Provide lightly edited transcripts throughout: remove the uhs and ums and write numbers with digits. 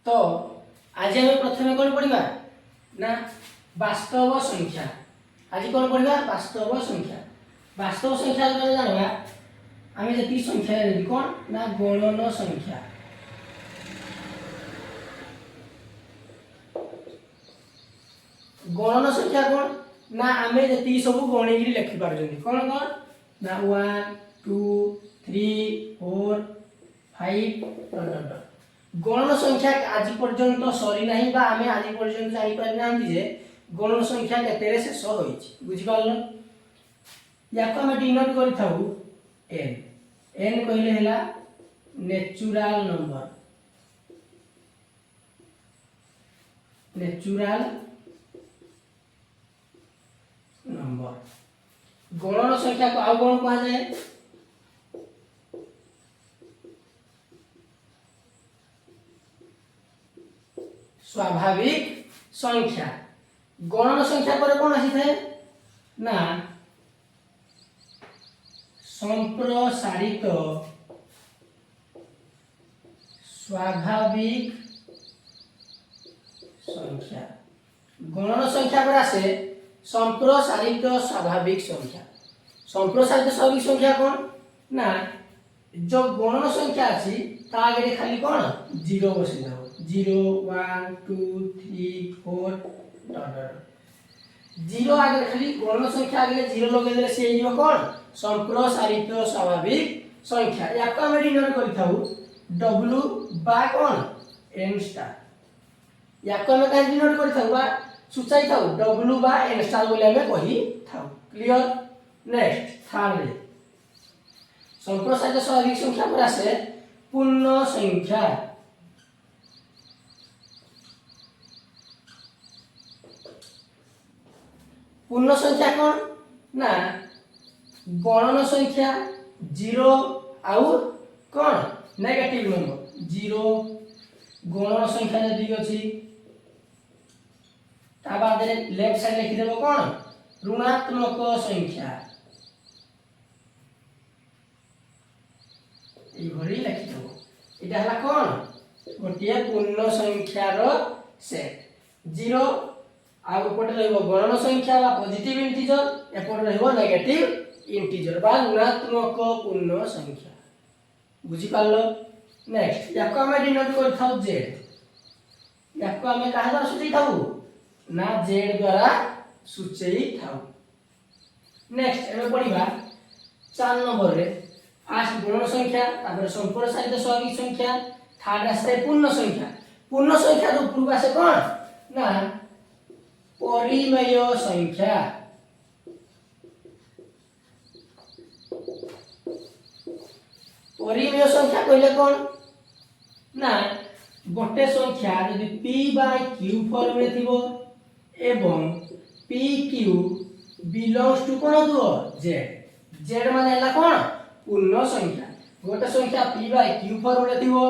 तो आज आम प्रथम कौन पढ़ा ना वास्तव संख्या। आज कौन पढ़ा वास्तव संख्या। वास्तव संख्या जानवा आम जी संख्या कौन ना गणन संख्या। गणन संख्या कौन ना आम जी सब गणिकी लिखिपार कौन कौन ना 1 2 3 4 5 गणन संख्या आज पर्यंत सरी नहीं बा आमे आज पर्यंत जानि पारि नांती जे गणन संख्या केतेरे शेष होइछि बुझि पारलो। याको हम डिनोट करि थाउ n n कहले हला नेचुरल नंबर। नेचुरल नंबर गणन संख्या को आउ कोन कहा जाय स्वाभाविक संख्या। गणन संख्या पर कौन आसी थे ना संप्रसारित स्वाभाविक संख्या। गणन संख्या पर आसे संप्रसारित स्वाभाविक संख्या। संप्रसारित स्वाभाविक संख्या कौन ना जो गणन संख्या अछि ता आगे खाली कौन 0 बसि जाओ 0 1 2 3 4 0 आगे खाली गणन संख्या आगे 0 लगे देले से हियो कौन संप्रसारित स्वाभाविक संख्या। याको हम डिनोट करि थाउ w बा कौन n स्टार। याको हम काहे डिनोट करि थाउ बा सूचाई थाउ w बा n स्टार बोले हमें कहि थाउ। क्लियर। नेक्स्ट थर्ड रे संप्रसारित स्वाभाविक संख्या पर आसे पूर्ण संख्या। पूर्ण संख्या कौन ना गणन संख्या 0 आउ कौन नेगेटिव नंबर 0 गणन संख्या जदी अछि ता बाद लेफ्ट साइड लिखि देबो कौन ऋणात्मक संख्या। ए भरी लिखि देबो एटा हला कौन गोटिए पूर्ण संख्यार सेट 0 आगु पटे रहइबो गणन संख्या बा पॉजिटिव इंटीजर एपटे रहइबो नेगेटिव इंटीजर बा ऋणात्मक पूर्ण संख्या। बुझि पारलो। नेक्स्ट याको हम डिनोट कर थाउ z। याको हम काहा द्वारा सूचई थाउ ना z द्वारा सूचई थाउ। नेक्स्ट एमे पढिबा 4 नंबर रे फर्स्ट गणन संख्या तापर संप्रसारित स्वाभाविक संख्या थर्ड आसे पूर्ण संख्या। पूर्ण संख्या रो पूर्व आसे कोन ना परिमेय संख्या। परिमेय संख्या कहले कौन ना गोटे संख्या यदि p/q फॉर्म रे थिबो एवं pq बिलोंग्स टू कोन दुओ z। z माने हला कोन पूर्ण संख्या। गोटे संख्या p/q फॉर्म रे थिबो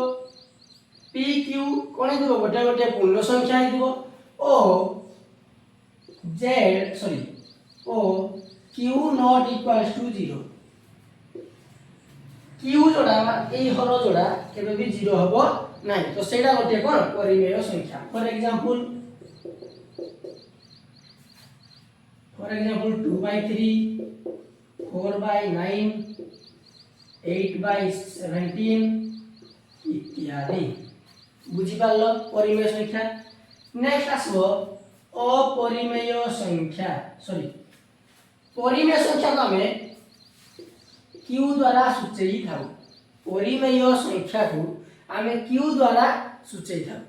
pq कोन दिबो गोटे गोटे पूर्ण संख्या हिदिबो ओ z सॉरी ओ q not equals to 0। q जोड़ा ए हर जोड़ा केबे भी 0 हबो नाही तो सेडा गोटे कोन परिमेय संख्या। फॉर एग्जांपल 2/3 4/9 8/17 इत्यादि। बुझि पारलो परिमेय संख्या। नेक्स्ट आसबो अपरिमेय संख्या सॉरी परिमेय संख्या को हमें q द्वारा सूचई थाउ। परिमेय संख्या को हमें q द्वारा सूचई थाउ।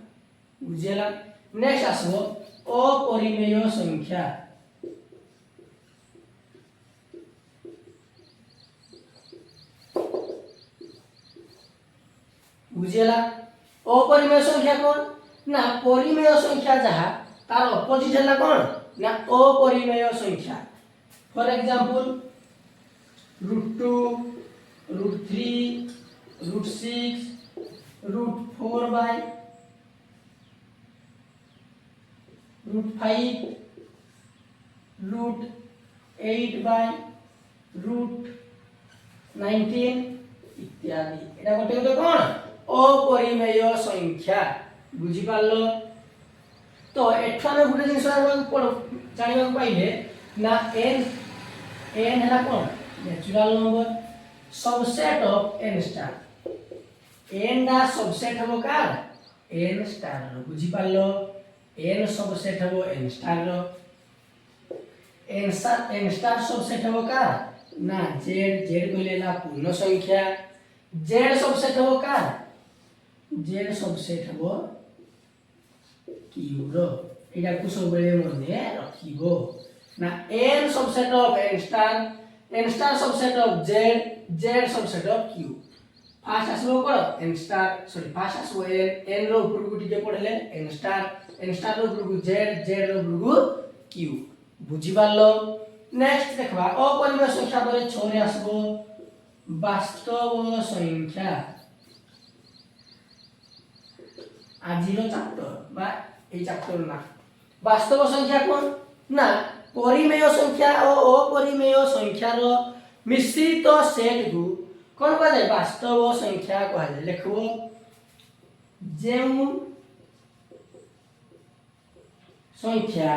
बुझियला। नेक्स्ट आसबो अपरिमेय संख्या। बुझियला। अपरिमेय संख्या कौन ना परिमेय संख्या जहा तार अपोजिट हला कौन ना अपरिमेय संख्या। फॉर एग्जांपल √2 √3 √6 √4/5 √8/√19 इत्यादि। एटा गोटे गोटे कौन अपरिमेय संख्या। बुझी पारलो तो एठो हम गुटे जिंस जानिबा पाइले ना n है कोन natural number subset of n star n दा सबसेट हबो कार n स्टार रो बुझी पारलो n सबसेट हबो n स्टार रो n स्टार सबसेट हबो कार ना z कहलेला पूर्ण संख्या z सबसेट हबो कार z सबसेट हबो q रो एटा को सब बेले मने रखिबो ना n subset of n star subset of z subset of q first आसबो कोन n star sorry fast आसबो n रो ऊपर को टिके पढले n स्टार रो ऊपर को z रो ऊपर को q बुझी पारलो नेक्स्ट देखबा अपरिमेय संख्या परे 6 रे आसबो वास्तव संख्या आजिरो चैप्टर बा এই चैप्टर ना वास्तव संख्या कोन ना परिमेय संख्या और अपरिमेय संख्या रो मिश्रित सेट को कोन कह जाय वास्तव संख्या कह जाय लिखबो जेउ संख्या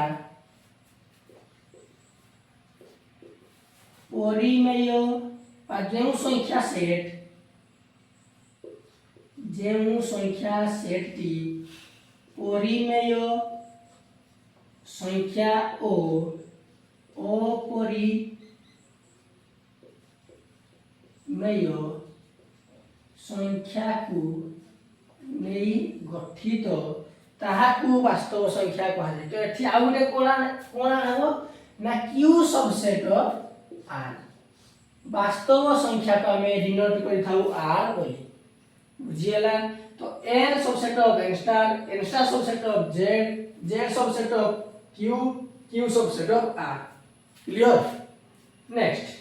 परिमेय आ जेउ संख्या सेट टी परिमेय संख्या ओ अपरिमेय संख्या को नहीं गठित ताहाकू वास्तव संख्या कहा जाय तो एठी आ गुटे कोना हबो ना q सबसेट ऑफ r वास्तव संख्या को हमें डिनोट करि थाउ r बोली बुझियला तो n subset of n star subset of z subset of q subset of r clear next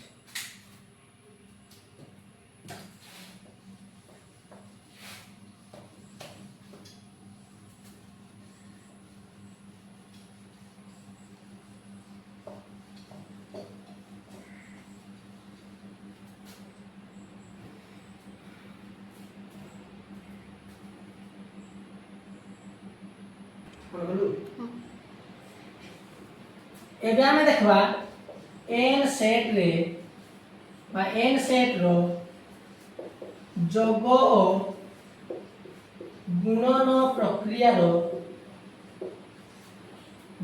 एबे हमें देखबा n सेट रे बा n सेट रो जोग ओ गुणन प्रक्रिया रो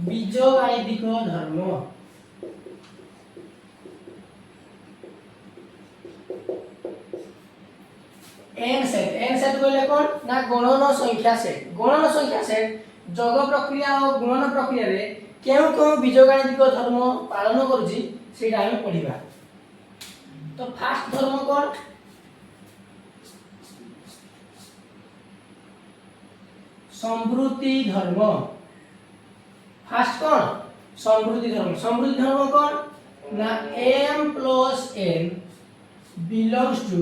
बीजगाणितिक धर्म n सेट कहले कोन ना गणन संख्या सेट जोग प्रक्रिया और गुणन प्रक्रिया रे केउ केउ बीजगाणितिक धर्म पालन करूची सेटा हम पढिबा तो फास्ट धर्म कोन समृद्धि धर्म फास्ट कोन समृद्धि धर्म कोन ना m plus n belongs to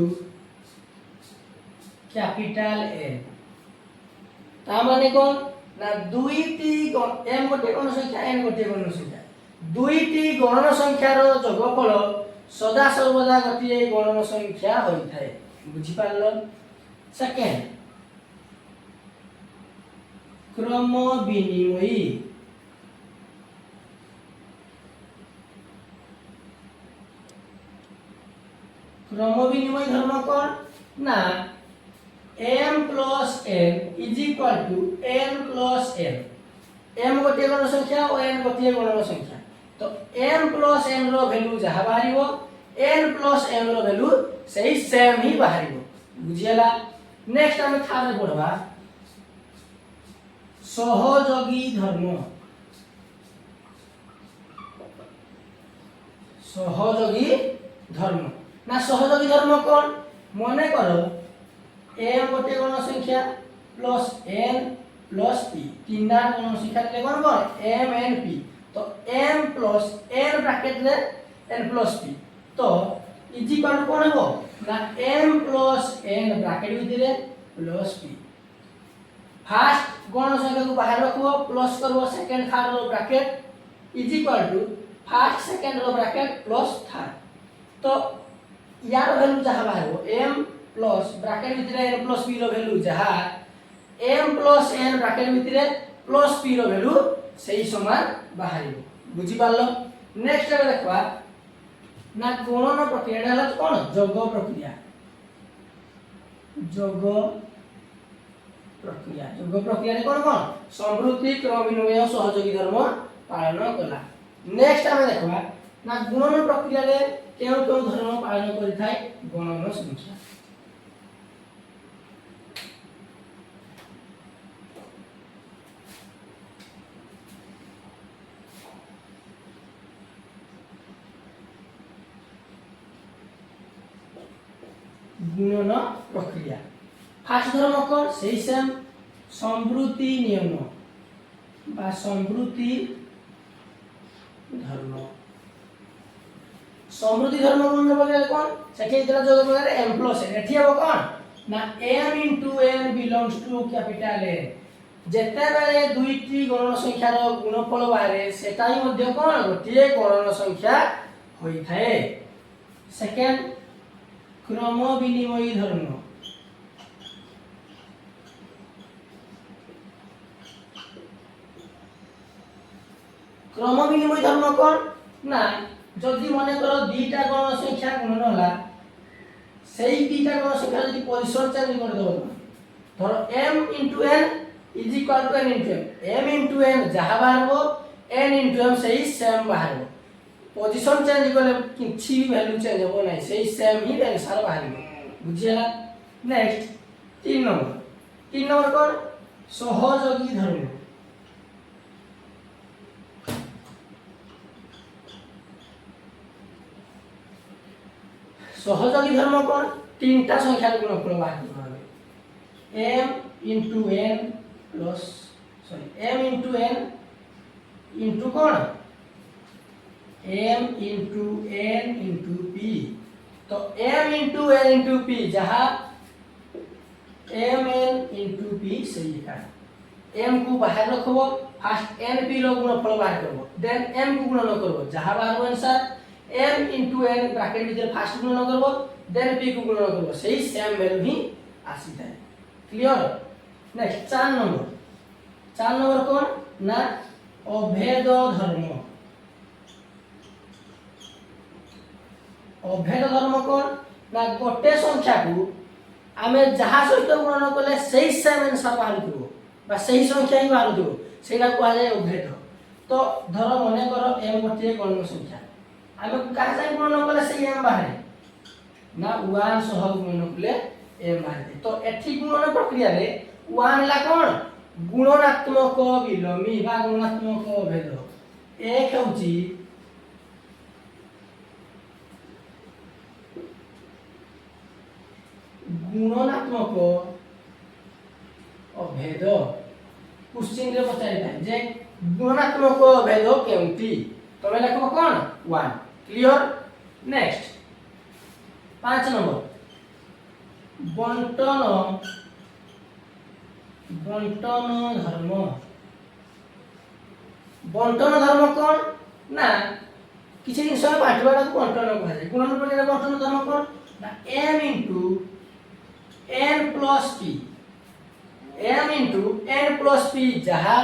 capital N ता माने कोन ना दुईटी m गोटे गण संख्या n गोटे गण संख्या दुईटी गणन संख्या रो जोगफल सदा सर्वदा गोटे गणन संख्या होई थाए बुझी पारलो सेकंड क्रम विनिमय धर्म कोन ना m plus n is equal to n plus n m गोटे गण संख्या और n गोटे गण संख्या तो m plus n रो वैल्यू जहा बाहरिबो n plus m रो वैल्यू सही सेम ही बाहरिबो बुझियला नेक्स्ट हम थारे पढबा सहयोगी धर्म ना सहयोगी धर्म कोन मने करो m गोटे गण संख्या प्लस n प्लस p तीनटा गण संख्या ले कोन m n p तो m प्लस n ब्रैकेट ले n प्लस p तो इज इक्वल कोन हो ना m प्लस n ब्रैकेट भितरे प्लस p फर्स्ट गण संख्या को बाहर रखबो प्लस करबो सेकंड थर्ड रो bracket is equal to first second रो ब्रैकेट प्लस थर्ड तो यार वैल्यू जहा बाहर m प्लस ब्रैकेट भितरे n प्लस p रो वैल्यू जहा m प्लस n ब्रैकेट भितरे प्लस p रो वैल्यू सही समान बाहर बुझी पारलो। नेक्स्ट हम देखबा ना गुणन प्रक्रिया हला कोन जोग प्रक्रिया। जोग प्रक्रिया रे कोन कोन समृद्धि क्रम विनिमय सहयोगी धर्म पालन कला। नेक्स्ट हम देखबा ना गुणन प्रक्रिया रे केउ केउ धर्म पालन करि थाए गणन संख्या। गुणन प्रक्रिया फास्ट धर्म कोन सही सेम समृद्धि नियम बा समृद्धि धर्म। समृद्धि धर्म गुणन प्रक्रिया कोन सेठी इतला जोग प्रक्रिया m प्लस n एठी हो कोन ना m n belongs to capital N। जेते बेले दुईटी गणन संख्या रो गुणफल बारे सेटाई मध्ये कोन गोटिए गणन संख्या होई थाए। सेकंड क्रम विनिमयी धर्म। क्रम विनिमयी धर्म कोन ना जदि माने करो दुईटा गणन संख्या गुणन होला सेही दुईटा गणन संख्या जदि पोजीशन चेंज कर दो धरो m n is equal to n m n जहा बाहरबो n m सही सेम बाहरबो। पोजीशन चेंज करले किछि भी वैल्यू चेंज हो नै सही सेम ही आंसर बाहरबो बुझियला। नेक्स्ट 3 नंबर कोन सहयोगी धर्म। सहयोगी धर्म कोन तीनटा संख्या गुणफल बाहर करबे m n plus m n कोन m n p। तो m n p जहां m n p सही है m को बाहर रखबो फर्स्ट n p लो गुणफल बाहर करबो देन m को गुणन करबो जहां बाहर आंसर m n ब्रैकेट भीतर फर्स्ट गुणन करबो देन p को गुणन करबो सही सेम वैल्यू ही आसी थाए। क्लियर। नेक्स्ट 4 नंबर कोन ना अभेद धर्म। अभेद धर्म कोन ना गोटे संख्या को आमे जहा सहित गुणन करले सही सेम आंसर बाहर करबो बा सही संख्या ही बाहर करबो सेटा कहा जाय अभेद। तो धरो मने करो m गोटे गणन संख्या आमे कहा जाय गुणन करले सही m बाहर ना 1 सह गुणन करले m बाहर। तो एठी गुणन प्रक्रिया रे 1 ला कोन गुणनात्मक विलोमी बा गुणात्मक अभेद। एक होची गुणनात्मक अभेद क्वेश्चन रे पचारि थाए जे गुणनात्मक अभेद केउटी तमे लिखबो कोन 1। क्लियर। नेक्स्ट 5 नंबर बंटन धर्म। बंटन धर्म कोन ना किछि दिन समय बांटबाटा को बंटन कहा जाय। गुणन प्रक्रिया बंटन धर्म कोन ना m n प्लस p जहा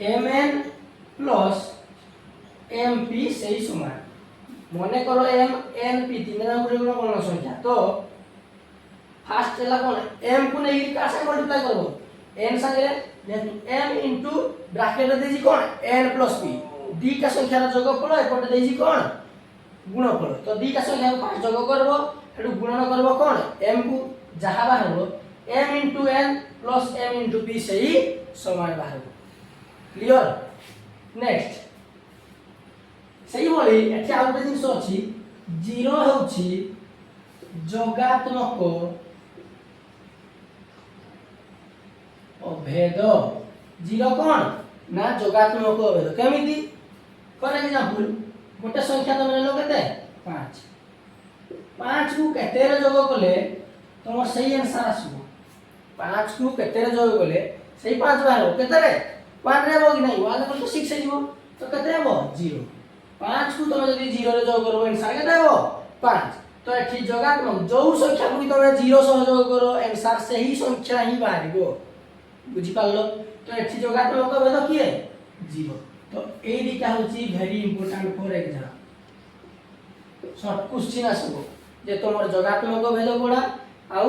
mn प्लस mp सही समान। मने करो m n p तीन नंबर गणन संख्या तो फर्स्ट चला कोन m को नै का से मल्टीप्लाई करबो n संगे m इनटू ब्रैकेट रे देजी कोन n प्लस p दीटा संख्या रो जोगफल एपटे देजी कोन गुणफल। तो दीटा संख्या को फर्स्ट जोग करबो हेडु गुणन करबो कोन m को जहा बाहरबो m n plus m p सही समान बाहरबो। क्लियर। नेक्स्ट सही बोली एठी आउ गोटे जिंस अछि 0 होछि जोगात्मक अभेद। 0 कोन ना जोगात्मक अभेद केमिति फॉर एग्जांपल गोटे संख्या तमे लो केते 5 को केते रे जोग कले तुम सही आंसर आसबो। 5 को केते रे जोग कले सही 5 बाहर केते रे 1 रे बोगी नहीं 1 को 6 से जीवो तो केते हेबो 0। 5 को तुम जदी 0 रे जोग करबो आंसर केते हेबो 5 तो एठी जोगात्मक जो संख्या गुडी तमे 0 सहयोग करो आंसर से ही संख्या ही बाहरिबो बुझी पालो तो एठी जोगात्मक भेद किए 0 तो ए दिटा होची very important for exam short question आसबो जे तोमर जोगात्मक भेद कोडा आउ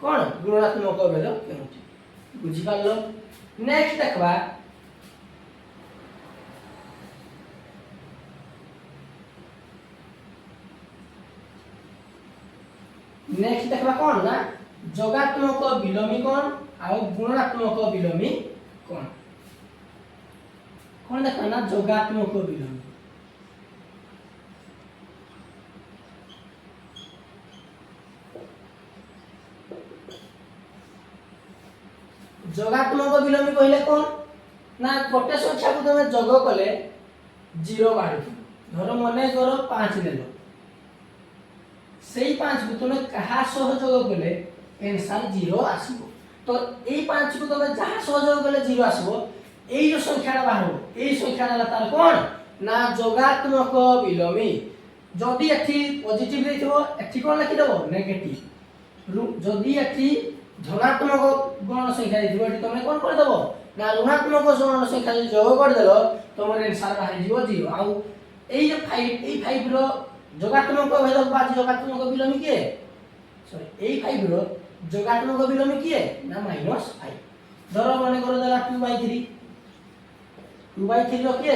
कोन गुणात्मक भेद केउटी बुझी पालो नेक्स्ट देखबा नेक्स्ट देखबा कोन ना जोगात्मक विलोमी कोन आउ गुणात्मक विलोमी कोन कोन देखबा ना जोगात्मक विलोमी जोगात्मक विलोमी कहले कोन ना गोटे संख्या को तुम जोग कले 0 बाहर धरो मने करो 5 लेलो सेई 5 को तुम कहा सह जोग कले आंसर 0 आसीबो तो एई 5 को तुम जहा सह जोग कले 0 आसीबो एई जो संख्याटा बाहर एई संख्याटा तार कोन ना जोगात्मक विलोमी जदी एठी पॉजिटिव देथिबो एठी कोन लिखि देबो नेगेटिव जदी एठी धनात्मक गण संख्या दिबो एठी तमे कोन कर देबो ना ऋणात्मक गण संख्या जोग कर देलो तमर आंसर बाहर जीवो 0 आउ एई जे 5 एई 5 रो जोगात्मक भेद बाजी जोगात्मक विलोमी के सॉरी एई 5 रो जोगात्मक विलोमी के ना -5 धरो माने कर देला 2/3 2/3 रो के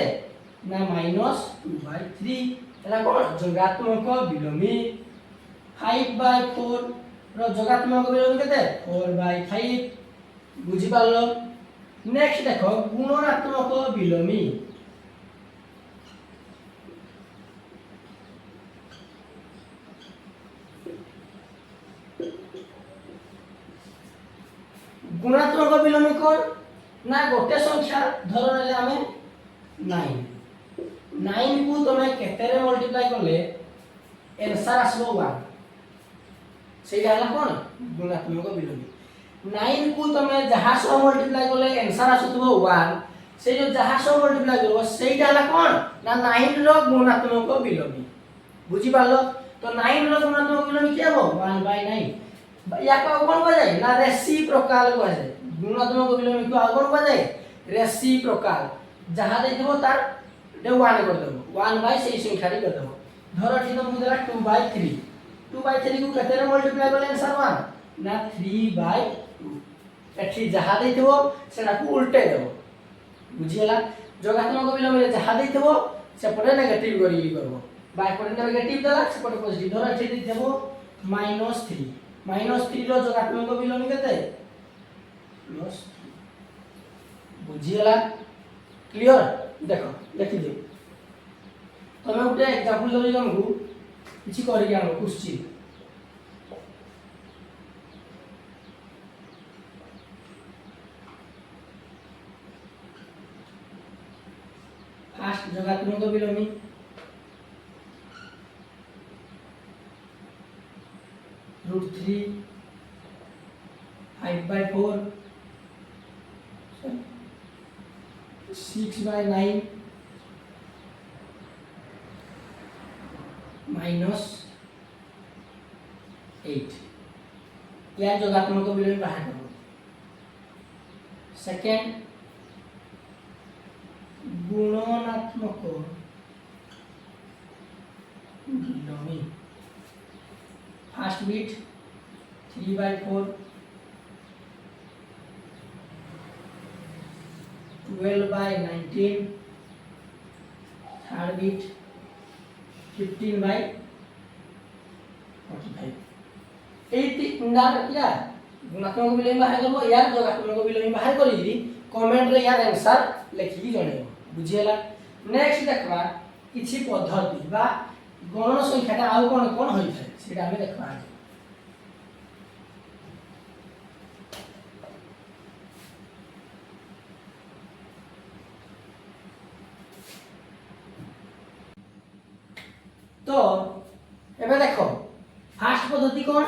ना -2/3 एला कोन जोगात्मक विलोमी 5/4 रो जोगात्मक विलोमी केते 4/5 बुझी पालो नेक्स्ट देखो गुणात्मक विलोमी गुणात्मक विलोमी कोन ना गोटे संख्या धरो नेले हमें 9 को तमे केते रे मल्टीप्लाई करले आंसर आसबो 1 सेही हला कोन गुणात्मक विलोमी 9 को तमे जहा सह मल्टीप्लाई करले आंसर आसुतबो 1 से जो जहा सह मल्टीप्लाई करबो सेहीटा हला कोन ना 9 रो गुणात्मक विलोमी बुझी पालो तो 9 रो गुणात्मक विलोमी के हो 1/9 या को कोन बजाय ना रेसिप्रोकल बजाय गुणात्मक विलोमी को कोन बजाय रेसिप्रोकल जहा देथिबो तार दे 1 कर देबो 1 से संख्या रे कर देबो धरो ठीक तो मुदला 2/3 2/3 को केते रे मल्टीप्लाई करले आंसर 1 ना 3/2 एठी जहा देथिबो सेना को उल्टे देबो बुझियला जोगात्मक विलोमी रे जहा देथिबो से परे नेगेटिव करी करबो बाय परे नेगेटिव देला से परे पॉजिटिव धरो एठी देथिबो -3 रो जोगात्मक विलोमी केते +3 बुझियला क्लियर देखो देखि दे तमे उठे एग्जांपल दे हमहु किछि करि के आनो क्वेश्चन फास्ट जोगात्मक विलोमी √3 5/4 6/9 -8 या जोगात्मक विलोमी बाहर करो सेकंड गुणात्मक विलोमी फर्स्ट बिट 3/4 12/19 थर्ड बिट 15/45 एटी इंदार क्या गुणात्मक विलोमी बाहर करबो यार जोगात्मक विलोमी बाहर करी कमेंट रे यार आंसर लिखि जणेबो बुझियला नेक्स्ट देखबा किछि पद्धति बा गणन संख्याटा आउ कोन कोन होई थाए सेटा हम देखबा तो एबे देखो फास्ट पद्धति कोन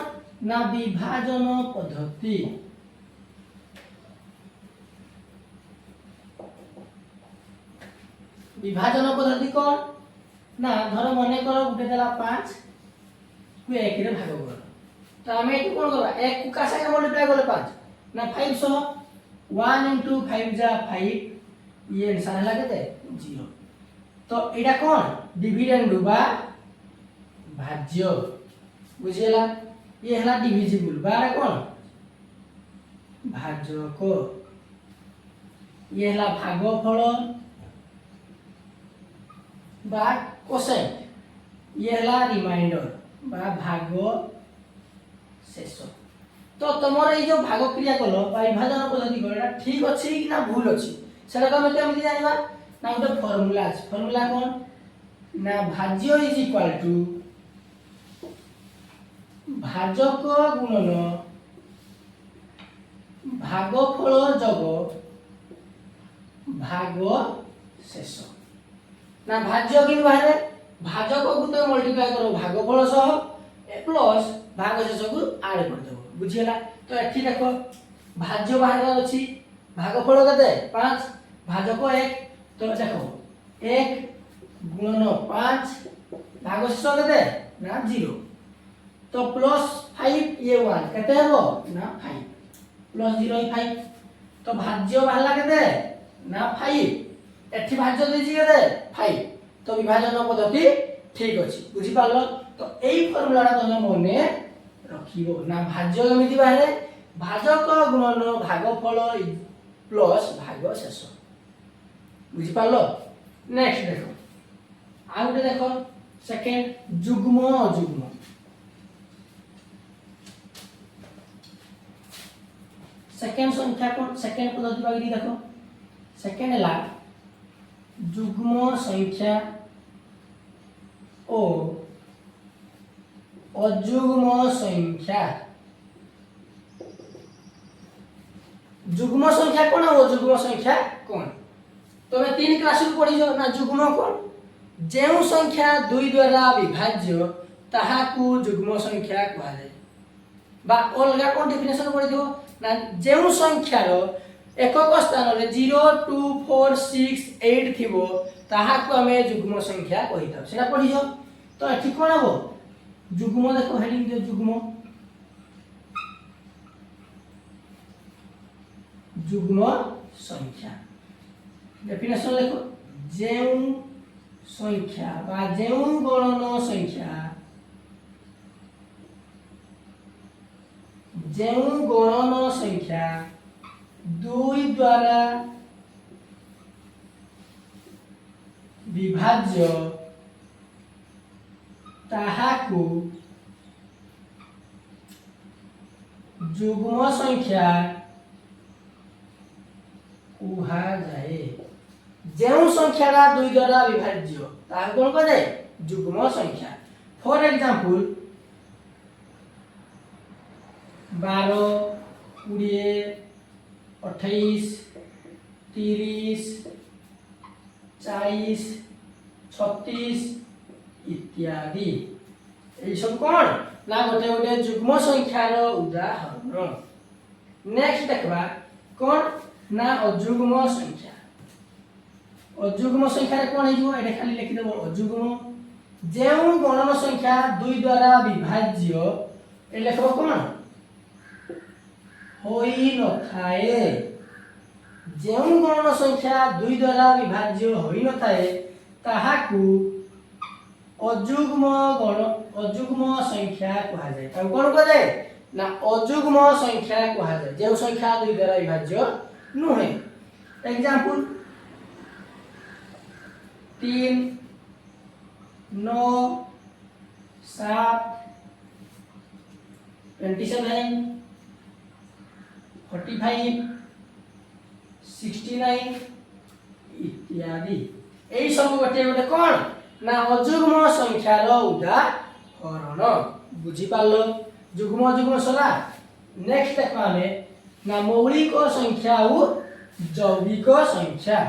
ना विभाजन पद्धति विभाजन पद्धति कोन ना धरो मने करो गुटे देला 5 को 1 रे भाग कर तो हमें एटी कोन करबा 1 को का संगे मल्टीप्लाई करले 5 ना 5 सो 1 into 5 जा 5 ये आंसर हला केते 0 तो एटा कोन डिविडेंड बा भाज्य बुझियला ये हला डिविजिबल बारे कोन भाजक ये हला भागफल बा कोसेंट ये हला रिमाइंडर बा भाग शेष तो तमर ए जो भाग क्रिया कलो बा विभाजन पद्धति कलो एटा ठीक अछि कि ना भूल अछि सेटा हम केमति जानबा ना गोटे फार्मूला अछि फार्मूला कोन ना भाज्य इज इक्वल टू भाजक गुणन भागफल जोग भाग शेष ना भाज्य कि बाहर भाजक को तो मल्टीप्लाई करो भागफल सह प्लस भाग शेष को ऐड कर दो बुझियला तो एठी देखो भाज्य बाहर अछि भागफल कते 5 भाजक 1 तो देखो 1 गुणन 5 भाग शेष कते ना 0 तो प्लस 5 ये 1 कते हो ना 5 प्लस 0 5 तो भाज्य बाहरला केते ना 5 एठी भाज्य देछि केते 5 तो विभाजन पद्धति ठीक अछि बुझि पालो तो एई फार्मूलाटा तमे मने रखिबो ना भाज्य एमिति बाहरे भाजक गुणन भागफल प्लस भाग शेष बुझि पालो नेक्स्ट देखो आउटे देखो सेकंड जुग्म अजुग्म सेकंड संख्या को सेकंड पद्धति बागरी देखो सेकंड हला जुग्म संख्या ओ अजुग्म संख्या जुग्म संख्या कोन और अजुग्म संख्या कोन तमे 3 क्लास में पढी जो ना जुग्म कोन जेउ संख्या 2 द्वारा विभाज्य ताहा को जुग्म संख्या कहवा जाय बा अलगा कोन डेफिनेशन पढी दियो ना जेउ संख्यार एकक स्थान रे 0 2 4 6 8 थिबो ताहा को हमें जुग्म संख्या कहिता सेना पढी जो तो एठी कोन हबो जुग्म देखो हेडिंग दे जुग्म जुग्म संख्या डेफिनेशन देखो जेउ संख्या बा जेउ गणन संख्या जेउ गणन संख्या 2 द्वारा विभाज्य ताहाकु जुग्म संख्या कुहा जाए जेउ संख्याटा 2 द्वारा विभाज्य ताहा कोन कह जाए जुग्म संख्या फॉर एग्जांपल 12 20 28 30 40 36 इत्यादि এই সব কোন না গোটে গোটে যুগ্ম সংখ্যার উদাহরণ নেক্সট দেখবা কোন না অযুগ্ম সংখ্যা অযুগ্ম সংখ্যারে কোন হইব এটা খালি লিখি দেব অযুগ্ম যেউ গণন সংখ্যা 2 দ্বারা বিভাজ্য এ লিখব কোন হই নথায়ে যেউ গণন সংখ্যা 2 দ্বারা বিভাজ্য হই নথায়ে তাহাকু अजुग्म संख्या कहा जाए अब कौन कह जाए ना अजुग्म संख्या कहा जाए जो संख्या 2 द्वारा विभाज्य नुहे एग्जांपल 3 9 7 27 45 69 इत्यादि এই সব গোটে গোটে কোন ना अजुग्म संख्यार उदाहरण बुझी पालो जुग्म अजुग्म सला नेक्स्ट देखो हमें ना मौलिक संख्या और जैविक संख्या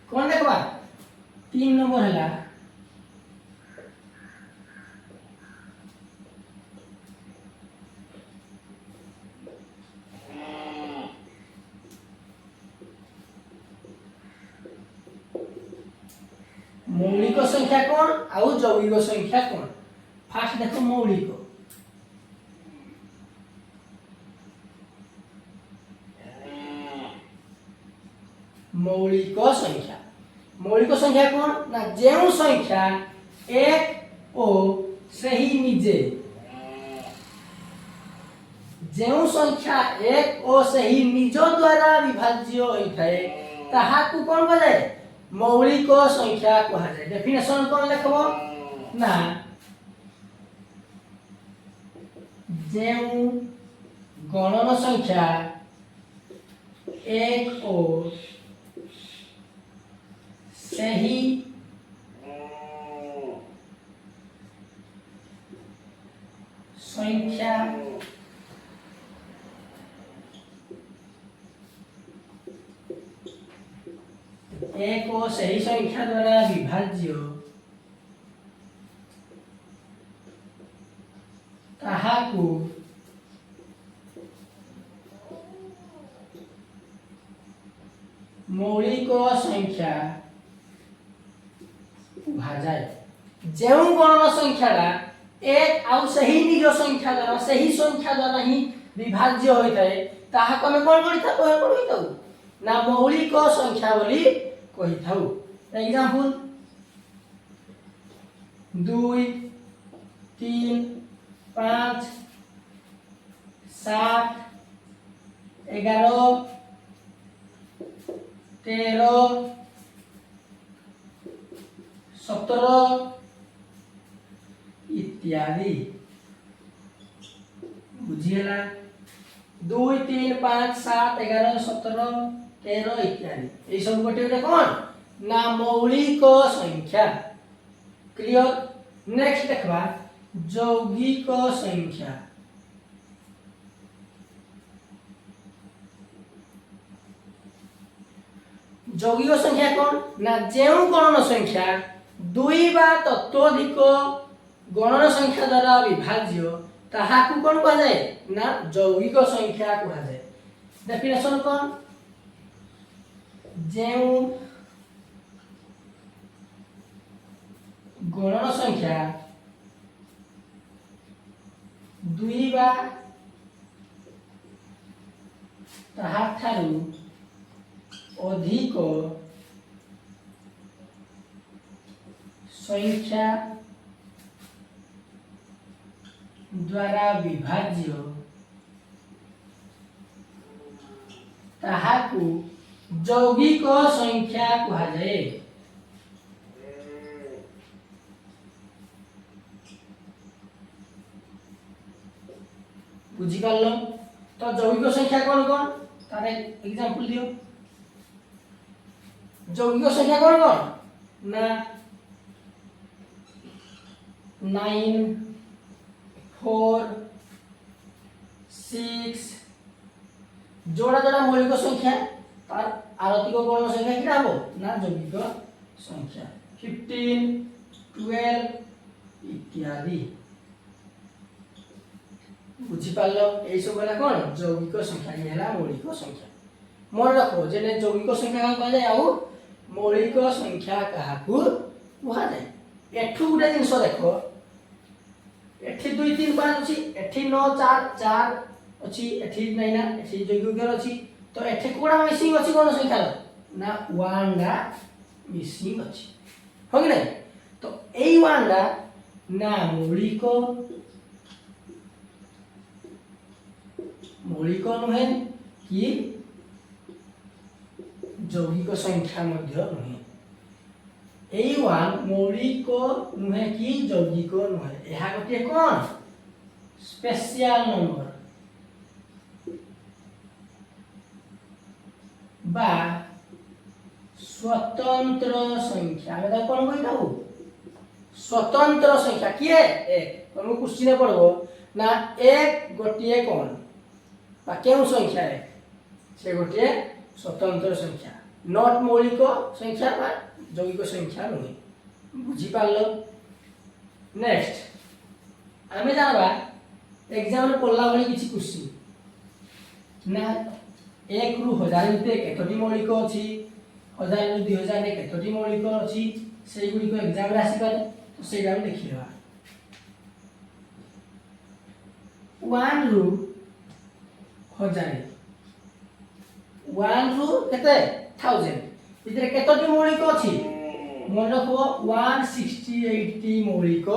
कौन देखबा 3 नंबर हला मौलिक संख्या कौन आउ यौगिक संख्या कौन फास्ट देखो मौलिक मौलिक संख्या कौन ना जेउ संख्या एक ओ सही निजे जेउ संख्या एक ओ सही निज द्वारा विभाज्य होइथाए ताहाकु कोन बोले मौलिक संख्या कहा जाए डेफिनेशन कोन लिखबो ना जेउ गणन संख्या एक ओ सही संख्या एक और सही संख्या द्वारा विभाज्य ताहाकु मौलिक संख्या कहा जाए जेउ गणन संख्या एक आउ सही निज संख्या द्वारा ही विभाज्य होइथाए ताहाकु हम कोन करिथाउ ना मौलिक संख्या बोली कही थाउ एग्जांपल 2 3 5 7 11 13 17 इत्यादि बुझिएला 2 3 5 7 11 17 13 इत्यादि ये सब गोटे कौन ना मौलिक संख्या क्लियर नेक्स्ट देखबा यौगिक संख्या यौगिक संख्या कौन ना जेउ गणन संख्या दुई बा तत्वाधिक गणन संख्या द्वारा विभाज्य ताहाकु कोन कहा जाए ना यौगिक संख्या कहा जाए डेफिनेशन कौन जेउ गणन संख्या दुई बा ताहाठारु अधिक संख्या द्वारा विभाज्य ताहाकु यौगिक संख्या कहा जाए बुझी पारलो तो यौगिक संख्या कौन कौन तारे एग्जांपल दियो यौगिक संख्या कौन कौन ना 9 4 6 जोड़ा जोड़ा मौलिक संख्या तार आरतिक गणन संख्या किरा हो ना यौगिक संख्या 15 12 इत्यादि बुझी पारलो ए सब वाला कोन यौगिक संख्या नि हला मौलिक संख्या मन रखो जेने यौगिक संख्या कहा जाय आउ मौलिक संख्या काहाकु कहा जाय एठु गुडे जिंस देखो एठी 2 3 5 अछि एठी 9 4 4 अछि एठी नै ना एठी यौगिक अछि तो एठी कोडा मिसिंग अछि कोन संख्या ना 1 डा मिसिंग अछि हो कि नै तो एई 1 डा ना मौलिक नुहे कि यौगिक संख्या मध्य नुहे एई 1 मौलिक नुहे कि यौगिक नुहे एहा गोटे कोन स्पेशल नंबर बा स्वतंत्र संख्या हम कोन कहिताउ स्वतंत्र संख्या किए एक तुम क्वेश्चन पढ़बो ना एक गोटे कोन बा केउ संख्या है से गोटे स्वतंत्र संख्या नॉट मौलिक संख्या बा यौगिक संख्या नुहे बुझी पारलो नेक्स्ट आमे जानबा एग्जाम रे पढ़ला वाली किछि क्वेश्चन ना 1 रु 1000 भितर केतोटी मौलिक अछि 1000 रु 2000 रे केतोटी मौलिक अछि से गुडी को एग्जाम रे आसी पारे तो सेटा हम देखि लेबा 1 रु 1000 1 रु केते 1000 इतरे केतोटी मौलिक अछि मन रखो 168 टी मौलिक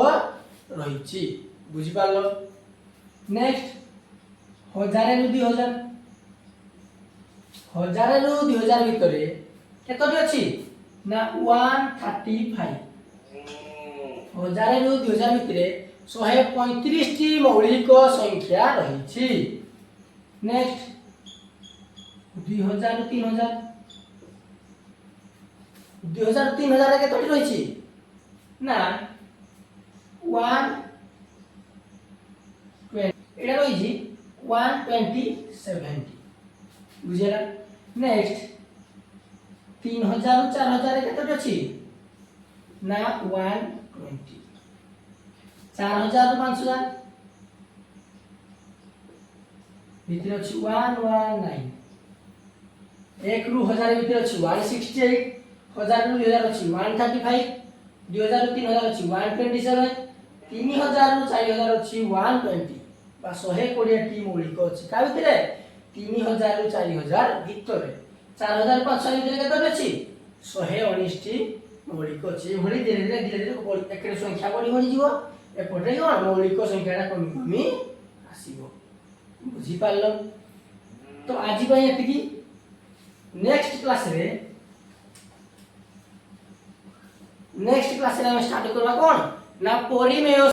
रहिछि बुझि पारलो नेक्स्ट 1000 रु 2000 1000 रु 2000 भितरे केतोटी अछि ना 135 1000 रु 2000 भितरे 135 टी मौलिक संख्या रहिछि नेक्स्ट 2000 रु 3000 2000 3000 रे केतोटी रहिछि ना 120 एटा रहिछि 127 बुझिला नेक्स्ट 3000 रु 4000 रे केतोटी अछि ना 120 4000 रु 5000 भितर अछि 119 1 रु 1000 भितर अछि 168 1000 रु 2000 अछि 135 2000 रु 3000 अछि 127 3000 रु 4000 अछि 120 बा 120 टी मौलिक अछि का भितरे 3000 रु 4000 भितरे 4000 500 भितरे केते अछि 119 टी मौलिक अछि भली धीरे धीरे एकरे संख्या बढी बढी जीवो एपटे कोन मौलिक संख्याटा कमी कमी आसीबो बुझी पारलो तो आज पई एतिकी नेक्स्ट क्लास रे हम स्टार्ट करबा कोन ना परिमेय